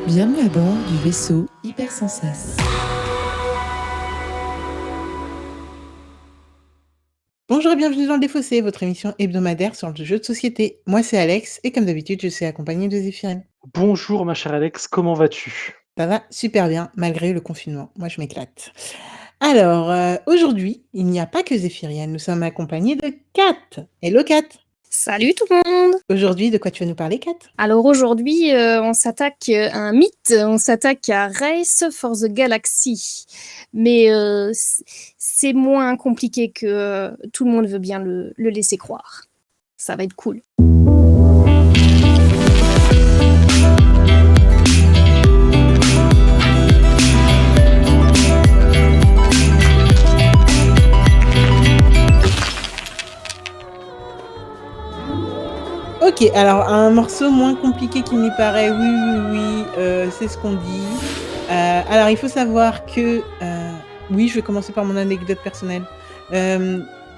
Bienvenue à bord du vaisseau Hypersensas. Bonjour et bienvenue dans le Défaussé, votre émission hebdomadaire sur le jeu de société. Moi c'est Alex et comme d'habitude je suis accompagnée de Zéphirine. Bonjour ma chère Alex, comment vas-tu? Ça va super bien malgré le confinement, moi je m'éclate. Alors aujourd'hui il n'y a pas que Zéphirienne, nous sommes accompagnés de Kat. Hello Kat. Salut tout le monde! Aujourd'hui de quoi tu vas nous parler Kat? Alors aujourd'hui, on s'attaque à un mythe, on s'attaque à Race for the Galaxy. Mais c'est moins compliqué que tout le monde veut bien le laisser croire. Ça va être cool. Ok, alors un morceau moins compliqué qu'il n'y paraît, oui, c'est ce qu'on dit. Alors il faut savoir que, oui, je vais commencer par mon anecdote personnelle.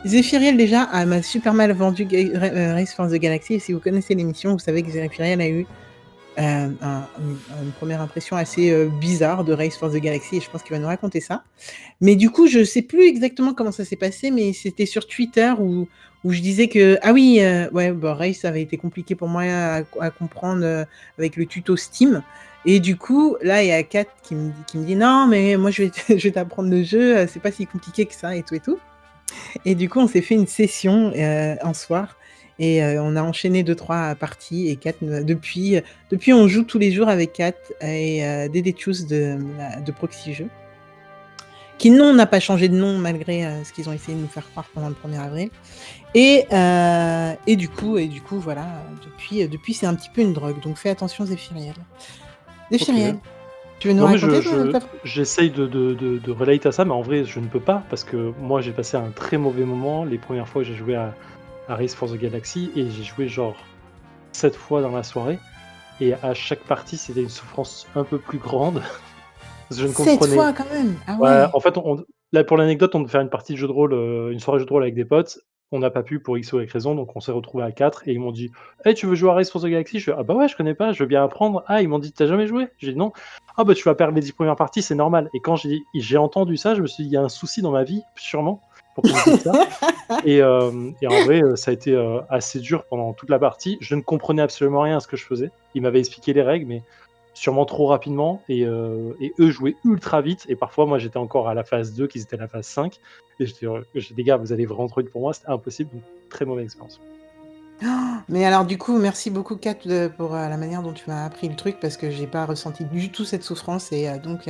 Zéphiriel déjà m'a super mal vendu Race for the Galaxy et si vous connaissez l'émission, vous savez que Zéphiriel a eu une première impression assez bizarre de Race for the Galaxy et je pense qu'il va nous raconter ça. Mais du coup, je sais plus exactement comment ça s'est passé, mais c'était sur Twitter où je disais que ah oui, ouais, bah, Race, ça avait été compliqué pour moi à comprendre avec le tuto Steam. Et du coup, là, il y a Kat qui me dit non, mais moi je vais t'apprendre le jeu, c'est pas si compliqué que ça et tout et tout. Et du coup, on s'est fait une session un soir et on a enchaîné 2-3 parties et Kat depuis on joue tous les jours avec Kat et Dédé Tchous de Proxy Jeux. Qui non n'a pas changé de nom malgré ce qu'ils ont essayé de nous faire croire pendant le 1er avril. Et du coup, voilà, depuis c'est un petit peu une drogue. Donc fais attention Zéphiriel. Zéphiriel, Ok. tu veux nous Non mais raconter j'essaye de relate à ça, mais en vrai je ne peux pas parce que moi j'ai passé un très mauvais moment les premières fois que j'ai joué à Race for the Galaxy et j'ai joué genre 7 fois dans la soirée et à chaque partie c'était une souffrance un peu plus grande. Parce que je ne 7 comprenais. fois quand même. Ah Ouais, ouais. en fait, là, pour l'anecdote, on devait faire une partie de jeu de rôle, une soirée jeu de rôle avec des potes. On n'a pas pu pour X ou Y raison, donc on s'est retrouvés à 4 et ils m'ont dit: «Hey, tu veux jouer à Race for the Galaxy?» Je fais: «Ah bah ouais, je connais pas, je veux bien apprendre». «Ah», ils m'ont dit: «Tu as jamais joué?» J'ai dit: «Non». «Ah bah tu vas perdre les 10 premières parties, c'est normal». Et quand j'ai entendu ça, je me suis dit: «Il y a un souci dans ma vie, sûrement, pour qu'on me dise ça». Et en vrai, ça a été, assez dur pendant toute la partie. Je ne comprenais absolument rien à ce que je faisais. Ils m'avaient expliqué les règles, mais sûrement trop rapidement et eux jouaient ultra vite et parfois moi j'étais encore à la phase 2, qu'ils étaient à la phase 5 et j'ai dit: «Les gars, vous allez vraiment trop vite pour moi», c'était impossible, donc très mauvaise expérience. Mais alors du coup, merci beaucoup Kat pour la manière dont tu m'as appris le truc parce que j'ai pas ressenti du tout cette souffrance et donc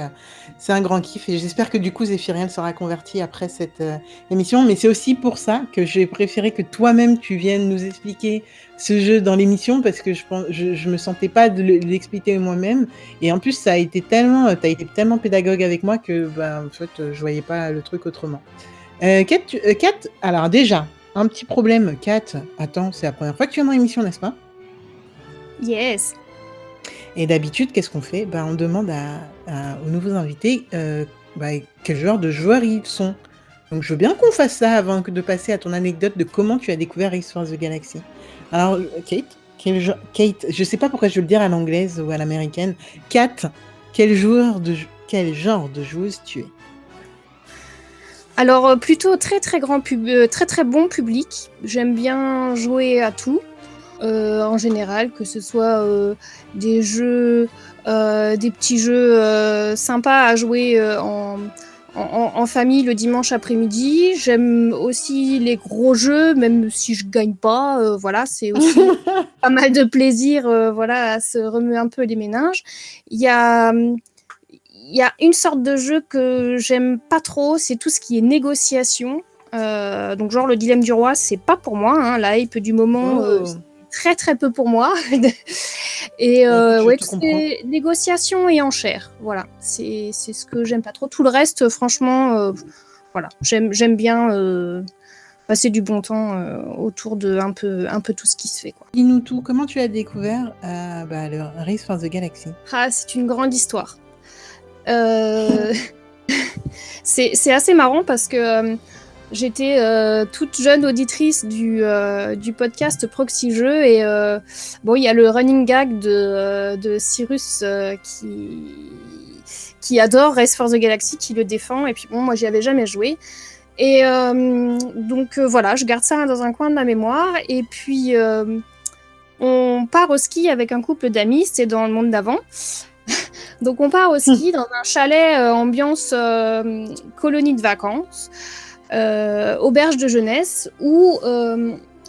c'est un grand kiff et j'espère que du coup Zéphiriel sera converti après cette émission. Mais c'est aussi pour ça que j'ai préféré que toi-même tu viennes nous expliquer ce jeu dans l'émission parce que je me sentais pas de l'expliquer moi-même et en plus t'as été tellement pédagogue avec moi que en fait je voyais pas le truc autrement. Kat, alors déjà, un petit problème, Kat. Attends, c'est la première fois que tu viens dans l'émission, n'est-ce pas? Yes! Et d'habitude, qu'est-ce qu'on fait? On demande aux nouveaux invités quel genre de joueurs ils sont. Donc je veux bien qu'on fasse ça avant de passer à ton anecdote de comment tu as découvert Race for the Galaxy. Alors, Kate, je sais pas pourquoi je veux le dire à l'anglaise ou à l'américaine. Kat, quel genre de joueuse tu es? Alors plutôt très très très très bon public. J'aime bien jouer à tout. En général, que ce soit des jeux, des petits jeux sympas à jouer en famille le dimanche après-midi. J'aime aussi les gros jeux, même si je gagne pas. Voilà, c'est aussi pas mal de plaisir, voilà, à se remuer un peu les méninges. Il y a une sorte de jeu que j'aime pas trop, c'est tout ce qui est négociation. Donc genre le dilemme du roi, c'est pas pour moi, hein, la hype du moment, très très peu pour moi. Et Écoute, ouais, je te tout comprends. c'est négociation et enchères. Voilà, c'est ce que j'aime pas trop. Tout le reste, franchement, voilà, j'aime bien passer du bon temps autour de un peu tout ce qui se fait, quoi. Dis-nous tout, comment tu as découvert le Race for the Galaxy? Ah, c'est une grande histoire. C'est assez marrant parce que J'étais toute jeune auditrice du podcast Proxy Jeux et bon, il y a le running gag de Cyrus qui adore Race for the Galaxy, qui le défend, et puis bon, moi j'y avais jamais joué. Et donc voilà, je garde ça dans un coin de ma mémoire, et puis on part au ski avec un couple d'amis, c'est dans le monde d'avant. Donc on part au ski dans un chalet ambiance colonie de vacances, auberge de jeunesse, où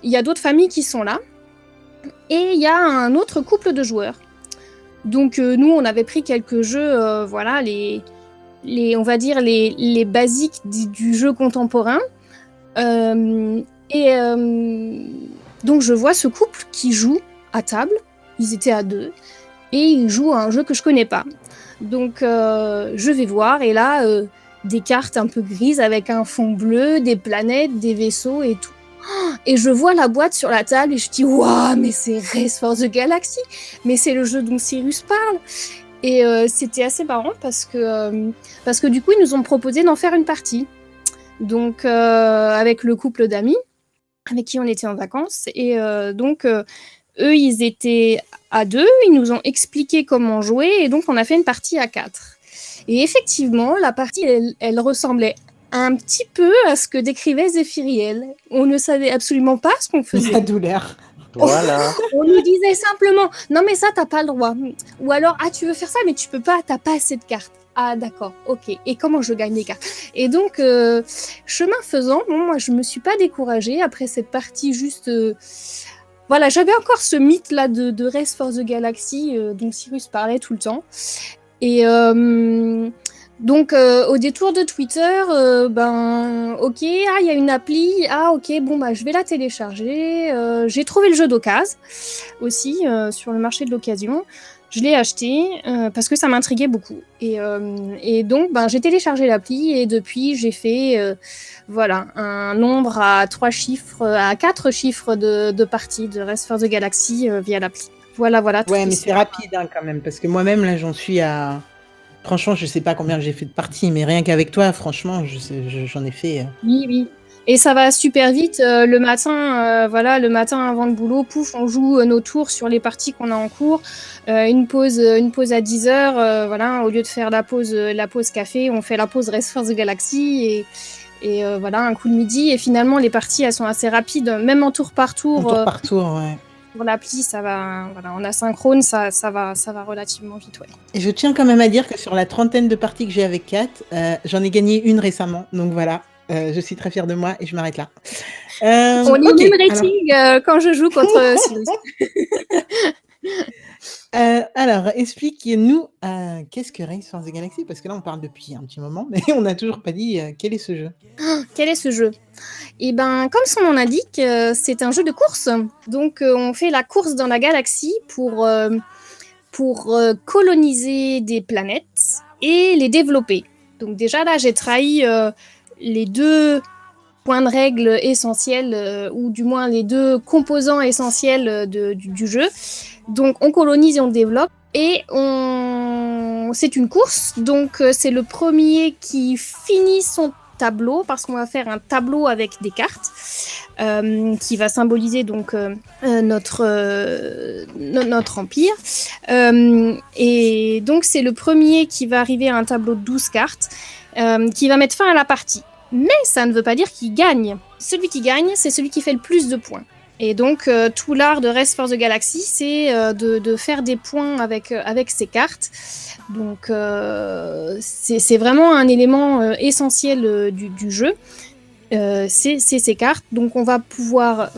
il y a d'autres familles qui sont là, et il y a un autre couple de joueurs. Donc nous, on avait pris quelques jeux, voilà, on va dire les basiques du jeu contemporain. Donc je vois ce couple qui joue à table, ils étaient à 2, et ils jouent à un jeu que je connais pas. Donc je vais voir, et là, des cartes un peu grises avec un fond bleu, des planètes, des vaisseaux et tout. Et je vois la boîte sur la table et je dis « Waouh, mais c'est Race for the Galaxy, mais c'est le jeu dont Cyrus parle !» Et c'était assez marrant parce que du coup, ils nous ont proposé d'en faire une partie. Donc, avec le couple d'amis avec qui on était en vacances. Et donc, eux, ils étaient à 2, ils nous ont expliqué comment jouer, et donc on a fait une partie à 4. Et effectivement, la partie, elle ressemblait un petit peu à ce que décrivait Zéphiriel. On ne savait absolument pas ce qu'on faisait. La douleur. Voilà. On nous disait simplement « Non mais ça, t'as pas le droit ». Ou alors « Ah, tu veux faire ça, mais tu peux pas, t'as pas assez de cartes ». Ah d'accord, ok. Et comment je gagne les cartes ? Et donc, chemin faisant, bon, moi je me suis pas découragée après cette partie juste... Voilà, j'avais encore ce mythe-là de Race for the Galaxy dont Cyrus parlait tout le temps. Et donc, au détour de Twitter, ok, il y a une appli, ok, bon, je vais la télécharger. J'ai trouvé le jeu d'occasion aussi sur le marché de l'occasion. Je l'ai acheté parce que ça m'intriguait beaucoup. Et donc, j'ai téléchargé l'appli et depuis, j'ai fait un nombre à 4 chiffres de parties de Race for the Galaxy via l'appli. Voilà. Ouais, mais c'est rapide quand même, parce que moi-même, là, j'en suis à... Franchement, je sais pas combien j'ai fait de parties, mais rien qu'avec toi, franchement, j'en ai fait... Oui. Et ça va super vite. Le matin avant le boulot, pouf, on joue nos tours sur les parties qu'on a en cours. Une pause à 10h. Au lieu de faire la pause café, on fait la pause Race for the Galaxy et un coup de midi. Et finalement, les parties, elles sont assez rapides, même en tour par tour. Ouais. Pour l'appli, ça va, en asynchrone, ça va relativement vite, ouais. Et je tiens quand même à dire que sur la 30aine de parties que j'ai avec Kat, j'en ai gagné une récemment, donc voilà. Je suis très fière de moi et je m'arrête là. On est au même rating quand je joue contre Cyrus. Alors, explique-nous qu'est-ce que Race for the Galaxy, parce que là on parle depuis un petit moment, mais on n'a toujours pas dit quel est ce jeu. Quel est ce jeu ? Et comme son nom l'indique, c'est un jeu de course. Donc on fait la course dans la galaxie pour coloniser des planètes et les développer. Donc déjà là, j'ai trahi les 2 points de règle essentiels, ou du moins les 2 composants essentiels du jeu. Donc on colonise et on développe. Et c'est une course, donc c'est le premier qui finit son tableau, parce qu'on va faire un tableau avec des cartes qui va symboliser donc notre empire. Et donc c'est le premier qui va arriver à un tableau de 12 cartes qui va mettre fin à la partie. Mais ça ne veut pas dire qu'il gagne. Celui qui gagne, c'est celui qui fait le plus de points. Et donc, tout l'art de Race for the Galaxy, c'est de faire des points avec ces cartes. Donc, c'est vraiment un élément essentiel du jeu. C'est ces cartes. Donc, on va pouvoir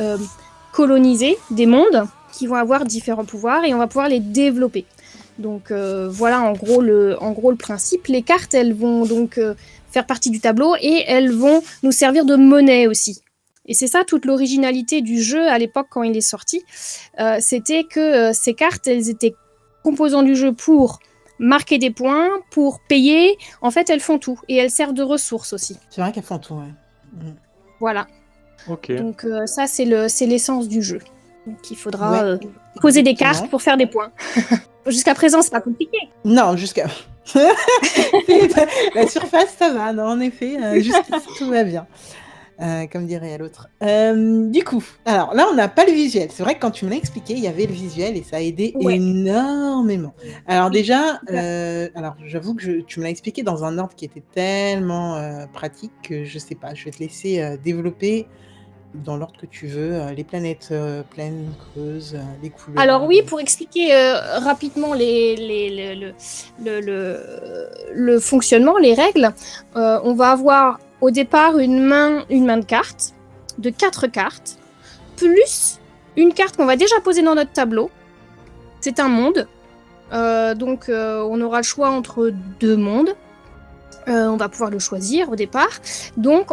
coloniser des mondes qui vont avoir différents pouvoirs et on va pouvoir les développer. Donc, voilà en gros le principe. Les cartes, elles vont donc faire partie du tableau et elles vont nous servir de monnaie aussi. Et c'est ça toute l'originalité du jeu à l'époque quand il est sorti. C'était que ces cartes, elles étaient composants du jeu pour marquer des points, pour payer. En fait, elles font tout. Et elles servent de ressources aussi. C'est vrai qu'elles font tout, ouais. Voilà. Ok. Donc ça, c'est l'essence du jeu. Donc il faudra poser des cartes pour faire des points. Jusqu'à présent, c'est pas compliqué. Non, jusqu'à... La surface, ça va. Non, en effet, jusqu'ici, tout va bien. comme dirait l'autre. Du coup, alors là, on n'a pas le visuel. C'est vrai que quand tu me l'as expliqué, il y avait le visuel et ça a aidé Ouais. énormément. Alors Oui, déjà, super. alors j'avoue que tu me l'as expliqué dans un ordre qui était tellement pratique que je sais pas, je vais te laisser développer dans l'ordre que tu veux, les planètes pleines, creuses, les couleurs. Alors oui, pour expliquer rapidement le fonctionnement, les règles, on va avoir au départ une main de cartes, de 4 cartes, plus une carte qu'on va déjà poser dans notre tableau. C'est un monde. Donc on aura le choix entre 2 mondes. On va pouvoir le choisir au départ. Donc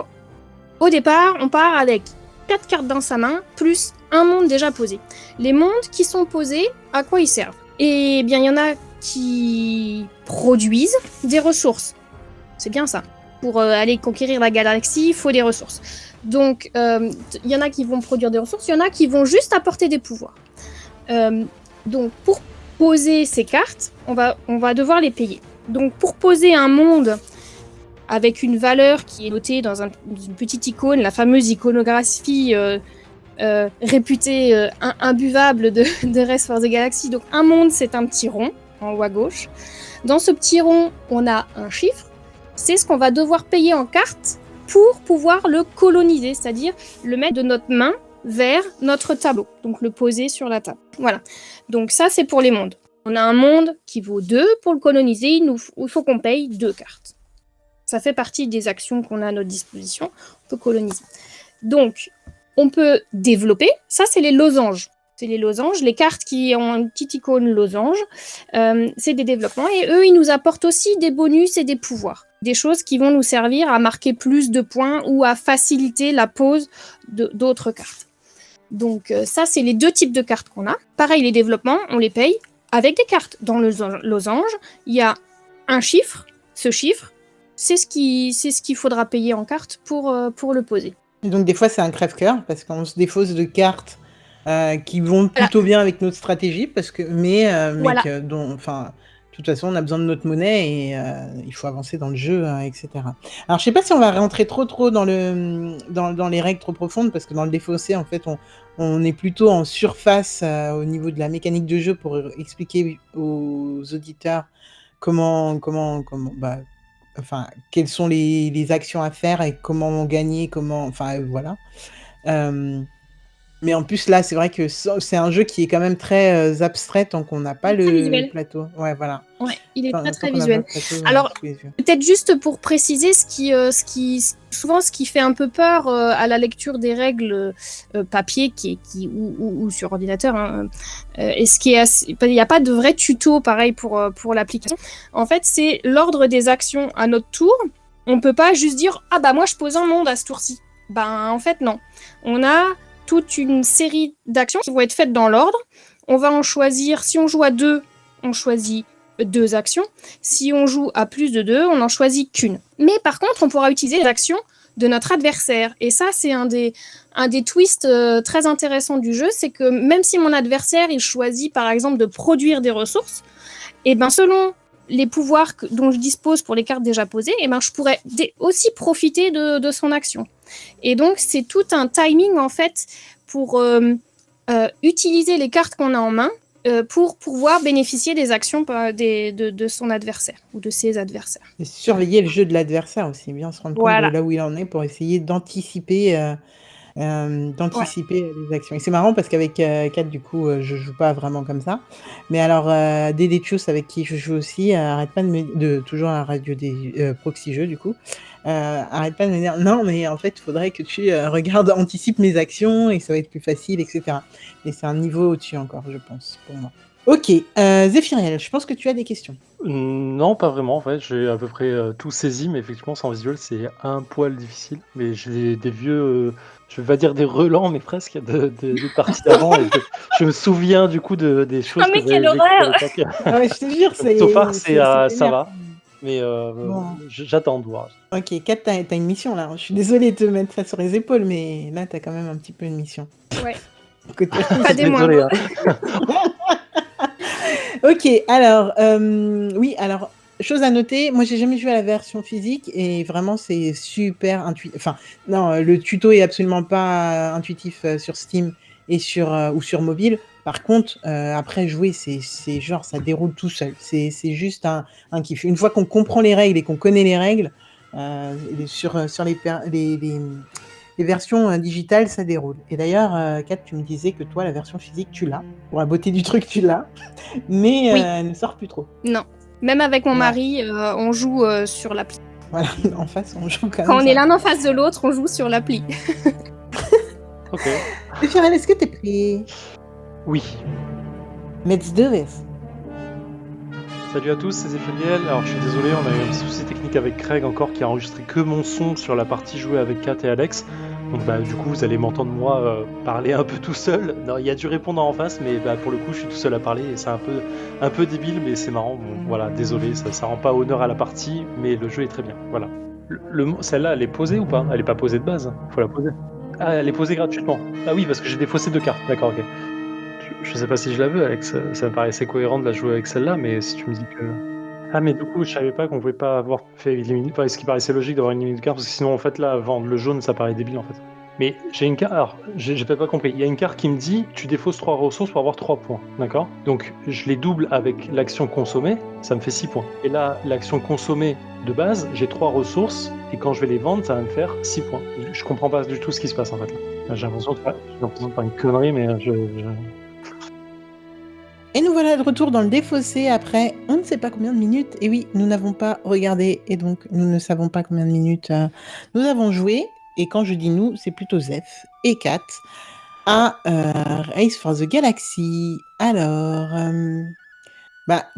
au départ, on part avec 4 cartes dans sa main, plus un monde déjà posé. Les mondes qui sont posés, à quoi ils servent? Eh bien, il y en a qui produisent des ressources. C'est bien ça. Pour aller conquérir la galaxie, il faut des ressources. Donc, il y en a qui vont produire des ressources, il y en a qui vont juste apporter des pouvoirs. Donc, pour poser ces cartes, on va devoir les payer. Donc, pour poser un monde avec une valeur qui est notée dans une petite icône, la fameuse iconographie réputée imbuvable de Race for the Galaxy. Donc un monde, c'est un petit rond en haut à gauche. Dans ce petit rond, on a un chiffre. C'est ce qu'on va devoir payer en carte pour pouvoir le coloniser, c'est-à-dire le mettre de notre main vers notre tableau, donc le poser sur la table. Voilà. Donc ça, c'est pour les mondes. On a un monde qui vaut 2 pour le coloniser, il faut qu'on paye 2 cartes. Ça fait partie des actions qu'on a à notre disposition. On peut coloniser. Donc, on peut développer. Ça, c'est les losanges. C'est les losanges. Les cartes qui ont une petite icône losange, c'est des développements. Et eux, ils nous apportent aussi des bonus et des pouvoirs. Des choses qui vont nous servir à marquer plus de points ou à faciliter la pose d'autres cartes. Donc, ça, c'est les 2 types de cartes qu'on a. Pareil, les développements, on les paye avec des cartes. Dans le losange, il y a un chiffre. Ce chiffre, c'est ce qu'il faudra payer en carte pour le poser. Et donc des fois c'est un crève-cœur parce qu'on se défausse de cartes qui vont plutôt bien avec notre stratégie mais Voilà. de toute façon on a besoin de notre monnaie et il faut avancer dans le jeu, etc. Alors je sais pas si on va rentrer trop dans les règles trop profondes parce que dans le défaussé en fait on est plutôt en surface au niveau de la mécanique de jeu pour expliquer aux auditeurs quelles sont les actions à faire et comment gagner, voilà. Mais en plus, là, c'est vrai que c'est un jeu qui est quand même très abstrait tant qu'on n'a pas Très le visuel. plateau. Ouais, voilà. Ouais, il est Tant très qu'on n'a pas visuel. le plateau Alors, sous les yeux. peut-être juste pour préciser, souvent ce qui fait un peu peur à la lecture des règles papier ou sur ordinateur, hein, et il n'y a pas de vrai tuto pareil pour l'application. En fait, c'est l'ordre des actions à notre tour. On peut pas juste dire ah bah moi je pose un monde à ce tour-ci. Ben en fait non. On a toute une série d'actions qui vont être faites dans l'ordre. On va en choisir. Si on joue à 2, on choisit 2 actions. Si on joue à plus de 2, on n'en choisit qu'une. Mais par contre, on pourra utiliser les actions de notre adversaire. Et ça, c'est un des twists très intéressants du jeu, c'est que même si mon adversaire, il choisit par exemple de produire des ressources, et ben selon les pouvoirs dont je dispose pour les cartes déjà posées, et ben je pourrais aussi profiter de son action. Et donc, c'est tout un timing en fait pour utiliser les cartes qu'on a en main pour pouvoir bénéficier des actions de son adversaire ou de ses adversaires. Et surveiller le jeu de l'adversaire aussi, bien se rendre compte de là où il en est pour essayer d'anticiper les actions. Et c'est marrant parce qu'avec Kat, du coup, je joue pas vraiment comme ça. Mais alors, Dedechus, avec qui je joue aussi, arrête pas toujours à la radio des proxy jeux, du coup, arrête pas de me dire non, mais en fait, il faudrait que tu anticipes mes actions et ça va être plus facile, etc. Et c'est un niveau au-dessus encore, je pense, pour moi. Ok, Zéphiriel, je pense que tu as des questions. Non, pas vraiment, en fait, j'ai à peu près tout saisi, mais effectivement, sans visuel, c'est un poil difficile. Mais j'ai des vieux, je vais pas dire des relents, mais presque, des parties d'avant. Et je me souviens du coup des choses mais que j'avais quelle vécues à horreur! l'époque. Ouais, je te jure, c'est. So far, c'est ça vénère. va, mais Bon. j'attends de voir. Ok, Kat, t'as une mission là. Je suis désolée de te mettre ça sur les épaules, mais là, t'as quand même un petit peu une mission. Ouais. Côté- Pas des Désolé, moindres. hein. Ok, alors, oui, alors, chose à noter, moi j'ai jamais joué à la version physique et vraiment c'est super intuitif. Enfin, non, le tuto est absolument pas intuitif sur Steam et ou sur mobile. Par contre, après jouer, c'est genre ça déroule tout seul. C'est juste un kiff. Une fois qu'on comprend les règles et qu'on connaît les règles, sur les versions digitales, ça déroule. Et d'ailleurs, Kat, tu me disais que toi, la version physique, tu l'as. Pour la beauté du truc, tu l'as. Mais Oui. elle ne sort plus trop. Non. Même avec mon Ouais. mari, on joue sur l'appli. Voilà, en face, on joue quand Quand on même. est l'un en face de l'autre, on joue sur l'appli. Ok. Fiorel, est-ce que t'es prêt? Oui. Let's do this. Salut à tous, c'est Zéphaniel. Alors je suis désolé, on a eu un petit souci technique avec Craig encore qui a enregistré que mon son sur la partie jouée avec Kat et Alex. Donc du coup vous allez m'entendre moi parler un peu tout seul. Non, il y a du répondant en face, mais pour le coup je suis tout seul à parler et c'est un peu débile, mais c'est marrant. Bon, voilà, désolé, ça rend pas honneur à la partie, mais le jeu est très bien. Voilà. Celle-là, elle est posée ou pas? Elle est pas posée de base. Faut la poser. Ah, elle est posée gratuitement. Ah oui, parce que j'ai défaussé 2 cartes. D'accord, ok. Je sais pas si je la veux, Alex. Ça me paraissait cohérent de la jouer avec celle-là, mais si tu me dis que. Ah, mais du coup, je savais pas qu'on pouvait pas avoir fait éliminer. Enfin, ce qui paraissait logique d'avoir une limite de carte, parce que sinon, en fait, là, vendre le jaune, ça paraît débile, en fait. Mais j'ai une carte. Alors, j'ai peut-être pas compris. Il y a une carte qui me dit tu défausses 3 ressources pour avoir 3 points. D'accord? Donc, je les double avec l'action consommée, ça me fait 6 points. Et là, l'action consommée de base, j'ai 3 ressources, et quand je vais les vendre, ça va me faire 6 points. Je comprends pas du tout ce qui se passe, en fait. Là. J'ai l'impression de faire une connerie, mais Et nous voilà de retour dans le défaussé après on ne sait pas combien de minutes. Et oui, nous n'avons pas regardé et donc nous ne savons pas combien de minutes nous avons joué. Et quand je dis nous, c'est plutôt Zeph et Kat à Race for the Galaxy. Alors,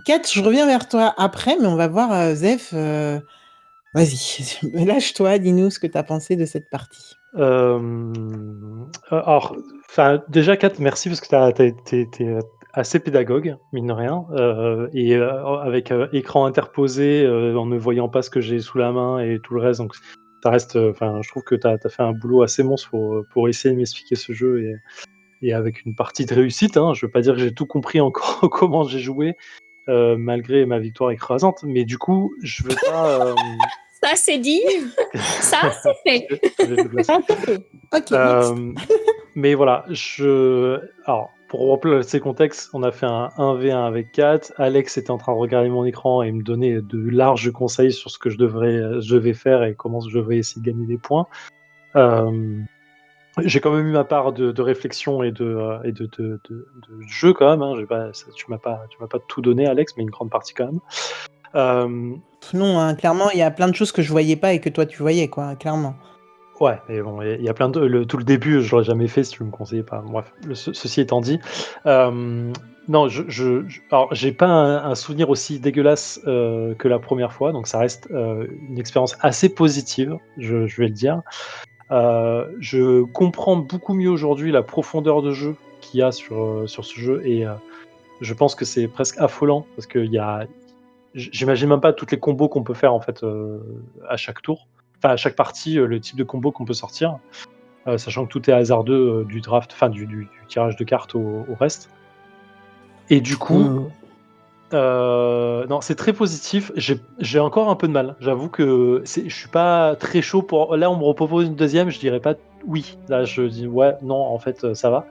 Kat, je reviens vers toi après, mais on va voir Zeph. Vas-y, lâche-toi, dis-nous ce que tu as pensé de cette partie. Alors, déjà, Kat, merci parce que t'es assez pédagogue, mine de rien, et avec écran interposé, en ne voyant pas ce que j'ai sous la main et tout le reste, donc ça reste, je trouve que t'as fait un boulot assez monstre pour essayer de m'expliquer ce jeu et avec une partie de réussite, hein. Je veux pas dire que j'ai tout compris encore comment j'ai joué, malgré ma victoire écrasante, mais du coup, je veux pas. Ça, c'est dit. Ça, c'est fait. Ok, next. Mais voilà, alors, pour replacer le contexte, on a fait un 1v1 avec Kat. Alex était en train de regarder mon écran et me donner de larges conseils sur ce que je devais faire et comment je devrais essayer de gagner des points. J'ai quand même eu ma part de réflexion et de jeu quand même. Hein. Tu m'as pas tout donné, Alex, mais une grande partie quand même. Non, hein, clairement, il y a plein de choses que je voyais pas et que toi tu voyais, quoi, clairement. Ouais, mais bon, il y a plein de tout le début, je l'aurais jamais fait si tu me conseillais pas. Bref, ceci étant dit, non, alors j'ai pas un souvenir aussi dégueulasse que la première fois, donc ça reste une expérience assez positive, je vais le dire. Je comprends beaucoup mieux aujourd'hui la profondeur de jeu qu'il y a sur ce jeu et je pense que c'est presque affolant parce qu'il y a j'imagine même pas toutes les combos qu'on peut faire en fait à chaque tour. Enfin, à chaque partie, le type de combo qu'on peut sortir, sachant que tout est hasardeux du draft, enfin du tirage de cartes au reste. Et du coup, non, c'est très positif. J'ai encore un peu de mal. J'avoue que je suis pas très chaud pour. Là, on me propose une deuxième, je dirais pas oui. Là, je dis ouais, non, en fait, ça va.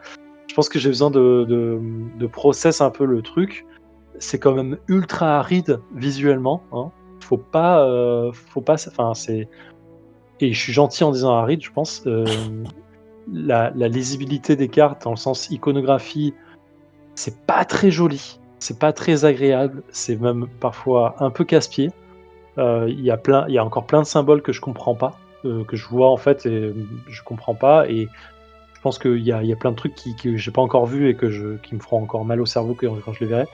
Je pense que j'ai besoin de process un peu le truc. C'est quand même ultra aride visuellement. Hein. Faut pas, enfin, c'est. Et je suis gentil en disant aride, je pense. La lisibilité des cartes, dans le sens iconographie, c'est pas très joli. C'est pas très agréable. C'est même parfois un peu casse-pied. Il y a encore plein de symboles que je comprends pas, que je vois en fait et je comprends pas. Et je pense qu'il y a plein de trucs que j'ai pas encore vu et qui me feront encore mal au cerveau quand je les verrai.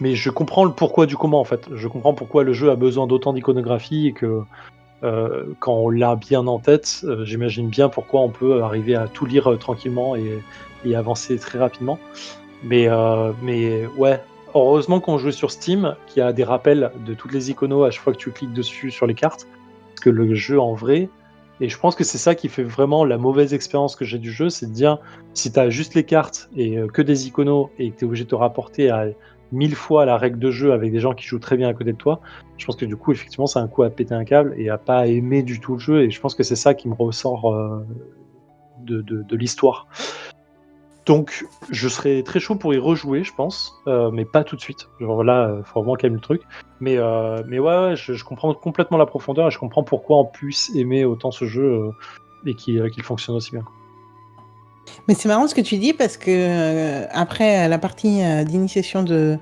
Mais je comprends le pourquoi du comment en fait. Je comprends pourquoi le jeu a besoin d'autant d'iconographie et que quand on l'a bien en tête, j'imagine bien pourquoi on peut arriver à tout lire tranquillement et avancer très rapidement. Mais ouais, heureusement qu'on joue sur Steam, qui a des rappels de toutes les iconos à chaque fois que tu cliques dessus sur les cartes, parce que le jeu en vrai, et je pense que c'est ça qui fait vraiment la mauvaise expérience que j'ai du jeu, c'est de dire, si tu as juste les cartes et que des iconos et que tu es obligé de te rapporter à 10 000 cartes, c'est que le jeu est vraiment pas 1000 fois la règle de jeu avec des gens qui jouent très bien à côté de toi, je pense que du coup, effectivement, c'est un coup à péter un câble et à pas aimer du tout le jeu et je pense que c'est ça qui me ressort, de l'histoire. Donc je serais très chaud pour y rejouer, je pense, mais pas tout de suite. Genre là, faut vraiment calmer le truc. Mais ouais, je comprends complètement la profondeur et je comprends pourquoi on puisse aimer autant ce jeu, et qu'il fonctionne aussi bien. Mais c'est marrant ce que tu dis parce que après la partie d'initiation de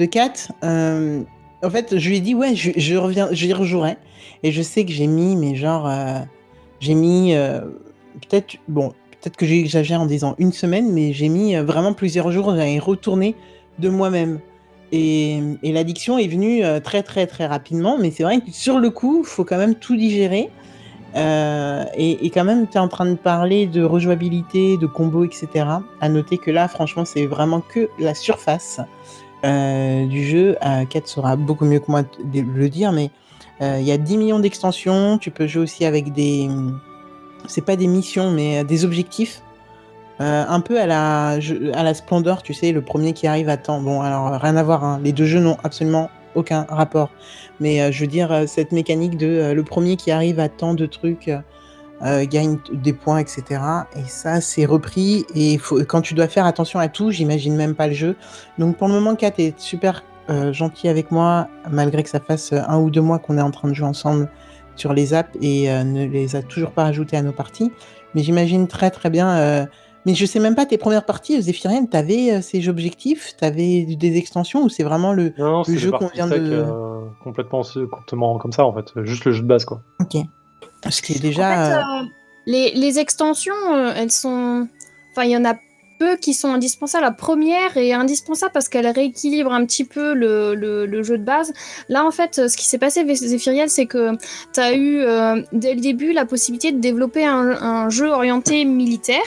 Kat, en fait, je lui ai dit ouais, je reviens, je y rejouerai. Et je sais que j'ai mis, mais genre, j'ai mis peut-être, bon, peut-être que j'exagère en disant une semaine, mais j'ai mis vraiment plusieurs jours à y retourner de moi-même. Et l'addiction est venue très très très rapidement, mais c'est vrai que sur le coup, il faut quand même tout digérer. Et quand même, tu es en train de parler de rejouabilité, de combos, etc. À noter que là, franchement, c'est vraiment que la surface du jeu. Kat saura beaucoup mieux que moi le dire, mais il y a 10 millions d'extensions. Tu peux jouer aussi avec des... C'est pas des missions, mais des objectifs. Un peu à la Splendor, tu sais, le premier qui arrive à temps. Bon, alors rien à voir, hein. Les deux jeux n'ont absolument aucun rapport. Mais je veux dire, cette mécanique de le premier qui arrive à tant de trucs gagne des points, etc. Et ça, c'est repris. Et quand tu dois faire attention à tout, j'imagine même pas le jeu. Donc pour le moment, Kat est super gentil avec moi, malgré que ça fasse 1 ou 2 mois qu'on est en train de jouer ensemble sur les apps et ne les a toujours pas ajoutés à nos parties. Mais j'imagine très très bien. Mais je sais même pas, tes premières parties, Zéphirienne, t'avais ces objectifs, t'avais des extensions ou c'est vraiment le Non, c'est des jeu qu'on parties vient sec, de... complètement comme ça, en fait, juste le jeu de base, quoi. Ok. Ce qui est En fait, déjà... les extensions, elles sont... Enfin, il y en a peu qui sont indispensables. La première est indispensable parce qu'elle rééquilibre un petit peu le jeu de base. Là, en fait, ce qui s'est passé avec Zéphiriel, c'est que tu as eu, dès le début, la possibilité de développer un jeu orienté militaire.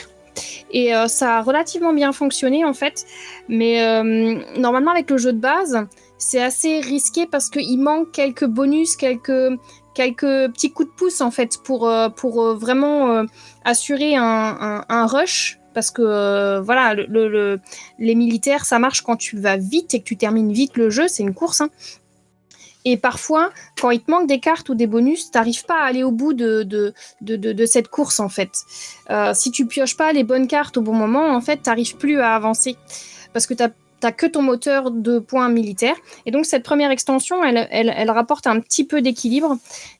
Et ça a relativement bien fonctionné, en fait. Mais normalement, avec le jeu de base, c'est assez risqué parce qu'il manque quelques bonus, quelques petits coups de pouce en fait pour vraiment assurer un rush parce que voilà les militaires ça marche quand tu vas vite et que tu termines vite le jeu, c'est une course hein. Et parfois quand il te manque des cartes ou des bonus t'arrives pas à aller au bout de cette course en fait. Si tu pioches pas les bonnes cartes au bon moment en fait t'arrives plus à avancer parce que t'as que ton moteur de points militaires. Et donc, cette première extension, elle rapporte un petit peu d'équilibre.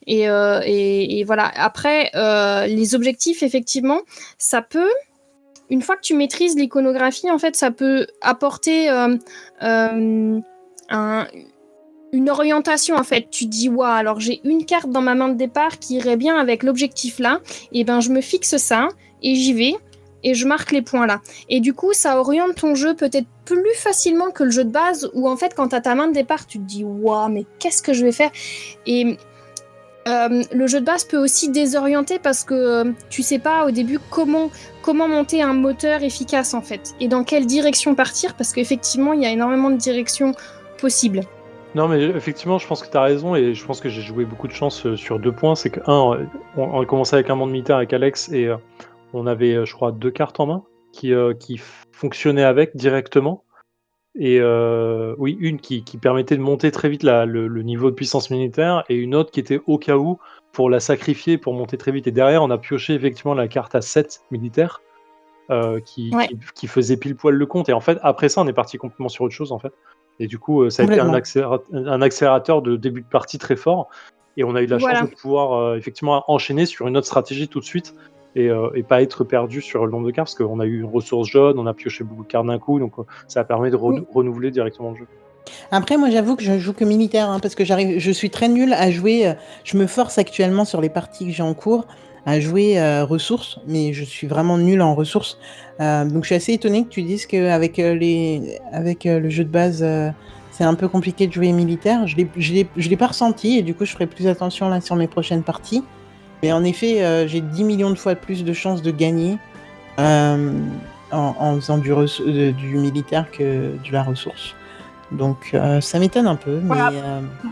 Et voilà. Après, les objectifs, effectivement, ça peut... Une fois que tu maîtrises l'iconographie, en fait, ça peut apporter une orientation, en fait. Tu te dis, waouh, alors j'ai une carte dans ma main de départ qui irait bien avec l'objectif là. Et ben, je me fixe ça et j'y vais. Et je marque les points là. Et du coup, ça oriente ton jeu peut-être plus facilement que le jeu de base, où en fait, quand t'as ta main de départ, tu te dis « Waouh, mais qu'est-ce que je vais faire ?» Et le jeu de base peut aussi désorienter parce que tu sais pas au début comment monter un moteur efficace en fait, et dans quelle direction partir, parce qu'effectivement, il y a énormément de directions possibles. Non, mais effectivement, je pense que tu as raison et je pense que j'ai joué beaucoup de chance sur 2 points. C'est que, on a commencé avec un monde militaire avec Alex et on avait, je crois, 2 cartes en main qui fonctionnaient avec directement et oui, une qui permettait de monter très vite le niveau de puissance militaire et une autre qui était au cas où pour la sacrifier, pour monter très vite et derrière, on a pioché effectivement la carte à 7 militaire, Ouais. qui faisait pile poil le compte et en fait, après ça, on est parti complètement sur autre chose, en fait et du coup, ça a été un accélérateur de début de partie très fort et on a eu de la chance Voilà. de pouvoir, effectivement enchaîner sur une autre stratégie tout de suite et pas être perdu sur le nombre de cartes parce qu'on a eu une ressource jaune, on a pioché beaucoup de cartes d'un coup, donc ça a permis de renouveler directement le jeu. Après, moi, j'avoue que je joue que militaire, hein, parce que je suis très nulle à jouer. Je me force actuellement sur les parties que j'ai en cours à jouer ressources, mais je suis vraiment nulle en ressources. Donc, je suis assez étonnée que tu dises qu'avec avec le jeu de base, c'est un peu compliqué de jouer militaire. Je l'ai pas ressenti et du coup, je ferai plus attention là sur mes prochaines parties. Mais en effet, j'ai 10 millions de fois plus de chances de gagner en faisant du militaire que de la ressource. Donc ça m'étonne un peu, mais Voilà.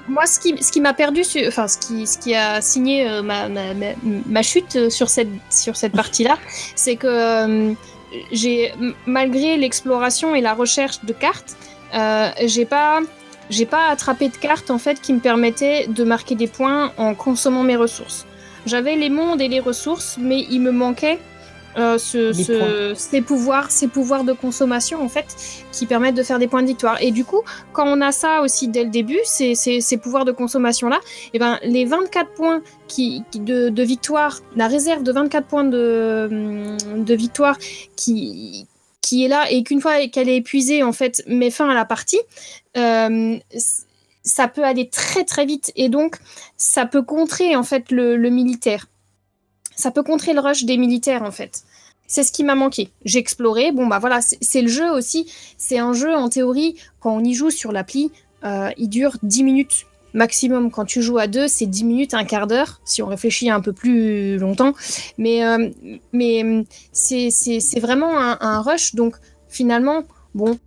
Moi, ce qui m'a perdu, enfin ce qui a signé ma chute sur cette partie-là, c'est que j'ai malgré l'exploration et la recherche de cartes, j'ai pas attrapé de cartes en fait qui me permettaient de marquer des points en consommant mes ressources. J'avais les mondes et les ressources, mais il me manquait ces pouvoirs de consommation en fait qui permettent de faire des points de victoire. Et du coup, quand on a ça aussi dès le début, ces pouvoirs de consommation là, et ben les 24 points de victoire, la réserve de 24 points de victoire qui est là et qu'une fois qu'elle est épuisée en fait met fin à la partie. Ça peut aller très très vite et donc ça peut contrer en fait le militaire. Ça peut contrer le rush des militaires en fait. C'est ce qui m'a manqué. J'ai exploré, bon bah voilà, c'est le jeu aussi. C'est un jeu en théorie, quand on y joue sur l'appli, il dure 10 minutes maximum. Quand tu joues à 2, c'est 10 minutes, un quart d'heure, si on réfléchit un peu plus longtemps. Mais c'est vraiment un rush, donc finalement, bon,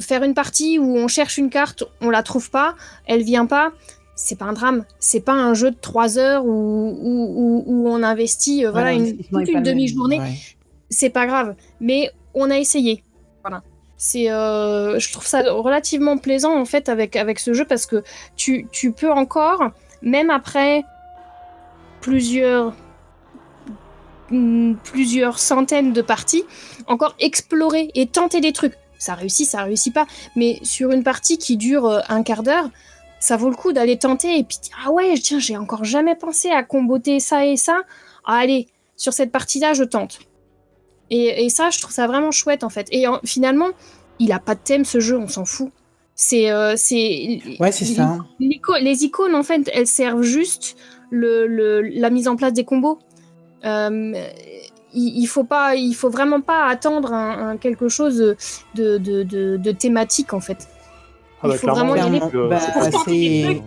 faire une partie où on cherche une carte, on la trouve pas, elle vient pas, c'est pas un drame. C'est pas un jeu de 3 heures où on investit voilà, toute une demi-journée. Ouais. C'est pas grave. Mais on a essayé. Voilà. Je trouve ça relativement plaisant en fait avec ce jeu parce que tu peux encore, même après plusieurs centaines de parties, encore explorer et tenter des trucs. Ça réussit pas. Mais sur une partie qui dure un quart d'heure, ça vaut le coup d'aller tenter et puis ah ouais, tiens, j'ai encore jamais pensé à comboter ça et ça. Ah, allez, sur cette partie-là, je tente. Et ça, je trouve ça vraiment chouette en fait. Et finalement, il a pas de thème ce jeu, on s'en fout. Ouais, c'est ça. Les icônes en fait, elles servent juste la mise en place des combos. Il faut vraiment pas attendre quelque chose de thématique en fait. Ah bah, il faut vraiment y aller pour tenter des trucs.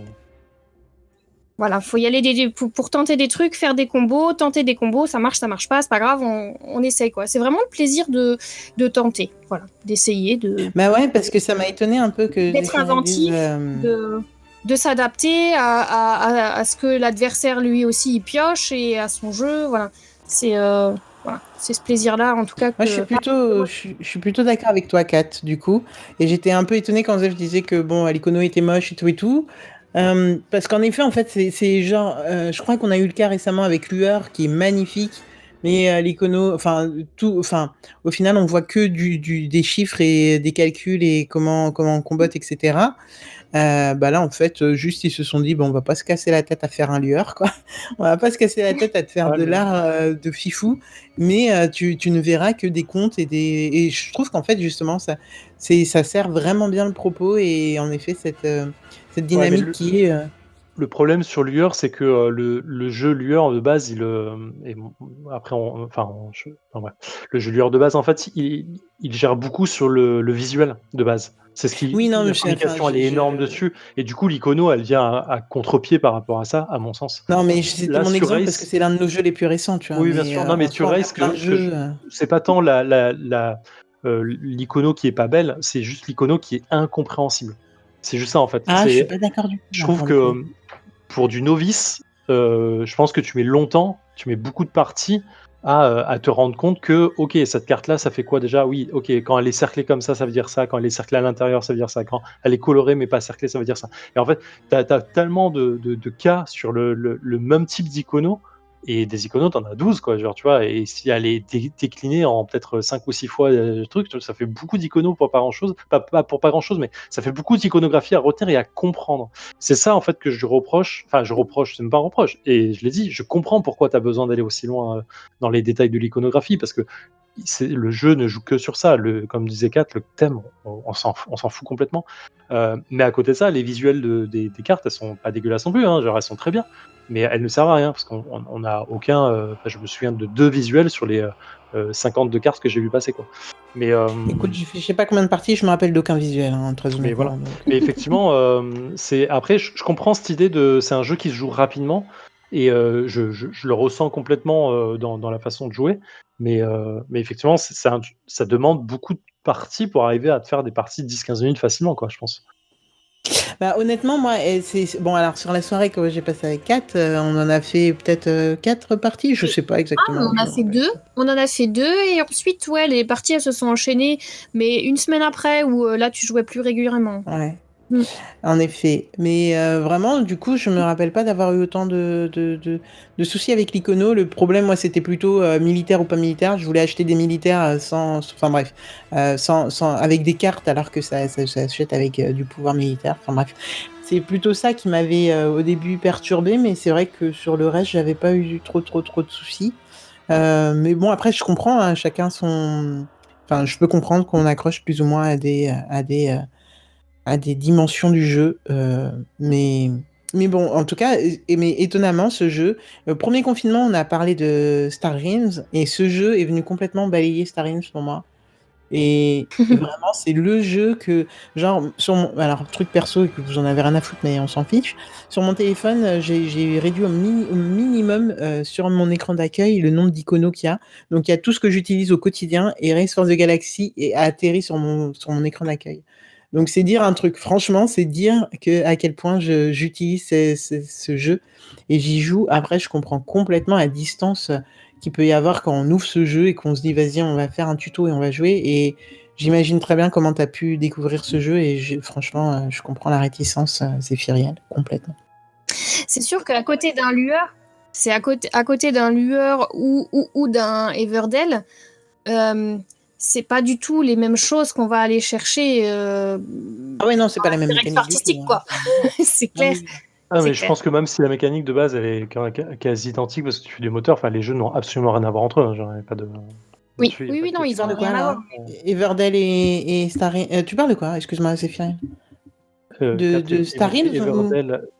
Voilà, faut y aller pour tenter des trucs, faire des combos, ça marche pas, c'est pas grave, on essaye quoi. C'est vraiment le plaisir de tenter, voilà, d'essayer, Bah ouais, parce que ça m'a étonné un peu que d'être inventif, de s'adapter à ce que l'adversaire lui aussi il pioche et à son jeu, voilà. C'est ce plaisir-là, en tout cas. Moi, je suis plutôt d'accord avec toi, Kat, du coup. Et j'étais un peu étonnée quand Zef disait que bon, l'icono était moche et tout et tout. Parce qu'en effet, en fait, c'est genre, je crois qu'on a eu le cas récemment avec Lueur, qui est magnifique, mais l'icono, au final, on voit que des chiffres et des calculs et comment on combatte, etc. Bah là, en fait, juste ils se sont dit, bon, on va pas se casser la tête à faire un lueur, quoi. On va pas se casser la tête à te faire de l'art de fifou, mais tu ne verras que des contes et je trouve qu'en fait, justement, ça sert vraiment bien le propos et en effet, cette dynamique qui est. Le problème sur Lueur, c'est que le jeu Lueur de base, le jeu Lueur de base, en fait, il gère beaucoup sur le visuel de base. C'est ce qui. Oui, non, la communication, elle est énorme dessus, et du coup, l'icono, elle vient à contre-pied par rapport à ça, à mon sens. Non, mais c'était mon exemple parce que c'est l'un de nos jeux les plus récents, tu vois. Oui, bien sûr. Non, mais sur Race, c'est pas tant l'icono qui est pas belle, c'est juste l'icono qui est incompréhensible. C'est juste ça, en fait. Ah, je suis pas d'accord du tout. Je trouve que pour du novice, je pense que tu mets beaucoup de parties à te rendre compte que, ok, cette carte-là, ça fait quoi déjà? Oui, ok, quand elle est cerclée comme ça veut dire ça. Quand elle est cerclée à l'intérieur, ça veut dire ça. Quand elle est colorée mais pas cerclée, ça veut dire ça. Et en fait, t'as tellement de cas sur le même type d'icono. Et des iconos, t'en as 12, quoi, genre, tu vois, et si elle est déclinée en peut-être 5 ou 6 fois le truc, ça fait beaucoup d'iconos pour pas grand-chose, pas pour pas grand-chose, mais ça fait beaucoup d'iconographie à retenir et à comprendre. C'est ça, en fait, que je reproche, c'est même pas un reproche, et je l'ai dit, je comprends pourquoi t'as besoin d'aller aussi loin dans les détails de l'iconographie, parce que le jeu ne joue que sur ça, comme disait Kat, le thème, on s'en fout complètement. Mais à côté de ça, les visuels des cartes, elles sont pas dégueulasses non plus, hein, genre elles sont très bien, mais elles ne servent à rien parce qu'on n'a aucun. Je me souviens de 2 visuels sur les 52 cartes que j'ai vu passer, quoi. Mais écoute, je sais pas combien de parties, je me rappelle d'aucun visuel, hein, très honnêtement. Mais voilà. Mais effectivement, après, je comprends cette idée c'est un jeu qui se joue rapidement et je le ressens complètement dans la façon de jouer. Mais effectivement, ça demande beaucoup de parties pour arriver à te faire des parties de 10-15 minutes facilement, quoi, je pense. Bah, honnêtement, moi, bon, alors sur la soirée que j'ai passée avec Kat, on en a fait peut-être 4 parties, je sais pas On exactement. en a fait deux. On en a fait deux et ensuite, ouais, les parties elles se sont enchaînées, mais une semaine après où là tu jouais plus régulièrement. Ouais. Mm. En effet. Mais vraiment, du coup, je me rappelle pas d'avoir eu autant de soucis avec l'Icono. Le problème, moi, c'était plutôt militaire ou pas militaire. Je voulais acheter des militaires enfin bref, avec des cartes, alors que ça s'achète avec du pouvoir militaire. Enfin bref, c'est plutôt ça qui m'avait au début perturbé. Mais c'est vrai que sur le reste, j'avais pas eu trop de soucis. Mais bon, après, je comprends, hein, chacun son. Enfin, je peux comprendre qu'on accroche plus ou moins à des dimensions du jeu. Mais bon, en tout cas, mais étonnamment, ce jeu, premier confinement, on a parlé de Star Realms, et ce jeu est venu complètement balayer Star Realms pour moi. Et vraiment, c'est le jeu que, genre, alors, truc perso, et que vous en avez rien à foutre, mais on s'en fiche. Sur mon téléphone, j'ai réduit au minimum sur mon écran d'accueil le nombre d'iconos qu'il y a. Donc, il y a tout ce que j'utilise au quotidien, et Race for the Galaxy a atterri sur mon écran d'accueil. Donc, c'est dire un truc, franchement, c'est dire à quel point j'utilise ce jeu, et j'y joue. Après, je comprends complètement la distance qu'il peut y avoir quand on ouvre ce jeu et qu'on se dit vas-y, on va faire un tuto et on va jouer. Et j'imagine très bien comment tu as pu découvrir ce jeu, et franchement, je comprends la réticence zéphirienne complètement. C'est sûr qu'à côté d'un lueur, c'est à côté d'un lueur ou d'un Everdell, c'est pas du tout les mêmes choses qu'on va aller chercher. Ah ouais, non, c'est pas la même Direction mécanique du artistique, tout, quoi. hein. C'est Ah clair. oui. Ah, C'est mais je clair. pense que même si la mécanique de base elle est quasi identique parce que tu fais des moteurs, enfin les jeux n'ont absolument rien à voir entre eux, hein, genre, y a pas de Oui, là-dessus, il y a oui, pas oui, de non, Tu ils question. ont parles de quoi rien à voir. là? Everdell et Star tu parles de quoi? Excuse-moi, Zéphirine. De 4 Star Realms ou...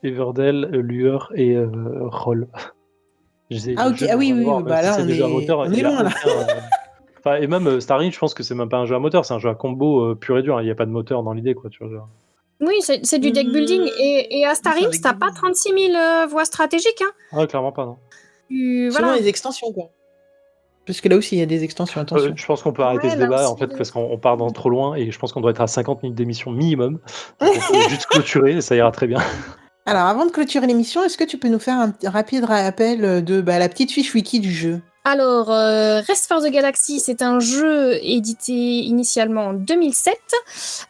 Everdell, Lueur et Roll. Ah Les ok, jeux ah n'ont oui, rien à oui, voir, oui, même bah si là c'est des jeux à moteur, on il est y a loin là. aucun, enfin et même, Star Realms, je pense que c'est même pas un jeu à moteur, c'est un jeu à combo, pur et dur, hein. Il y a pas de moteur dans l'idée, quoi, tu vois? Genre. Oui, c'est du deck building. Et à Oui, Star c'est un Realms, deck t'as pas building. 36 000 voies stratégiques. Hein. Ah clairement pas, non. Selon Voilà. les extensions, quoi. Parce que là aussi, il y a des extensions, attention. Je pense qu'on peut arrêter Ouais, ce là débat, aussi, en il y a fait, des parce qu'on part dans trop loin et je pense qu'on doit être à 50 minutes d'émission minimum. Donc on peut juste clôturer et ça ira très bien. Alors, avant de clôturer l'émission, est-ce que tu peux nous faire un rapide rappel de la petite fiche wiki du jeu? Alors, Rest for the Galaxy, c'est un jeu édité initialement en 2007.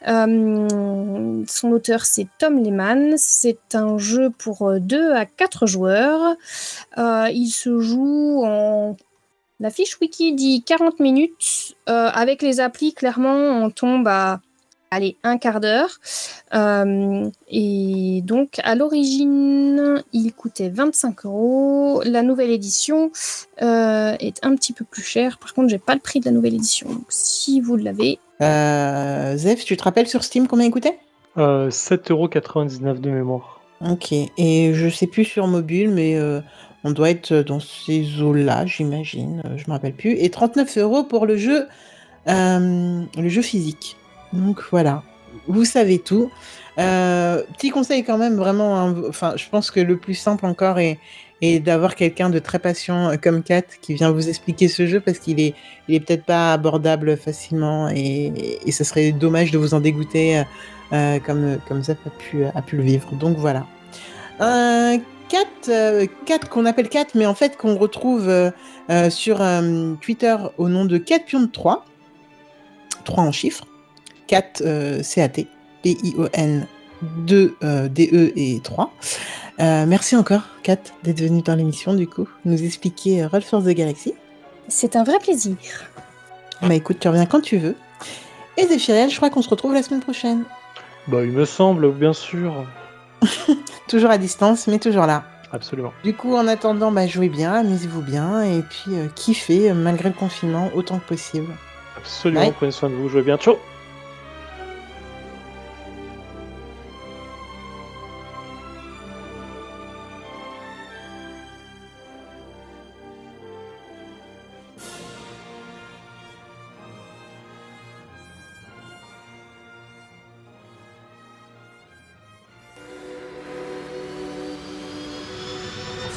Son auteur, c'est Tom Lehman. C'est un jeu pour 2 à 4 joueurs. Il se joue en... La fiche wiki dit 40 minutes. Avec les applis, clairement, on tombe à... Allez, un quart d'heure. Et donc, à l'origine, il coûtait 25 €. La nouvelle édition est un petit peu plus chère. Par contre, j'ai pas le prix de la nouvelle édition. Donc, si vous l'avez... Zef, tu te rappelles sur Steam combien il coûtait? 7,99 € de mémoire. Ok, et je sais plus sur mobile, mais on doit être dans ces eaux-là, j'imagine. Je me rappelle plus. Et 39 € pour le jeu physique. Donc voilà, vous savez tout. Petit conseil quand même, vraiment, hein, enfin, je pense que le plus simple encore est d'avoir quelqu'un de très patient comme Kat qui vient vous expliquer ce jeu, parce il est peut-être pas abordable facilement, et ça serait dommage de vous en dégoûter comme Zap a pu le vivre. Donc voilà. Kat qu'on appelle Kat, mais en fait qu'on retrouve sur Twitter au nom de Catpion3, 3 en chiffres. Cat, C-A-T, P-I-O-N, 2 D-E et 3. Merci encore, Kat, d'être venue dans l'émission, du coup, nous expliquer Roll for the Galaxy. C'est un vrai plaisir. Bah écoute, tu reviens quand tu veux. Et Zéphiriel, je crois qu'on se retrouve la semaine prochaine. Bah, il me semble, bien sûr. Toujours à distance, mais toujours là. Absolument. Du coup, en attendant, bah, jouez bien, amusez-vous bien, et puis kiffez, malgré le confinement, autant que possible. Absolument, Bye. prenez soin de vous, jouez bien. Ciao!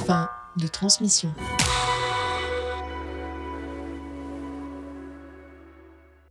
Fin de transmission.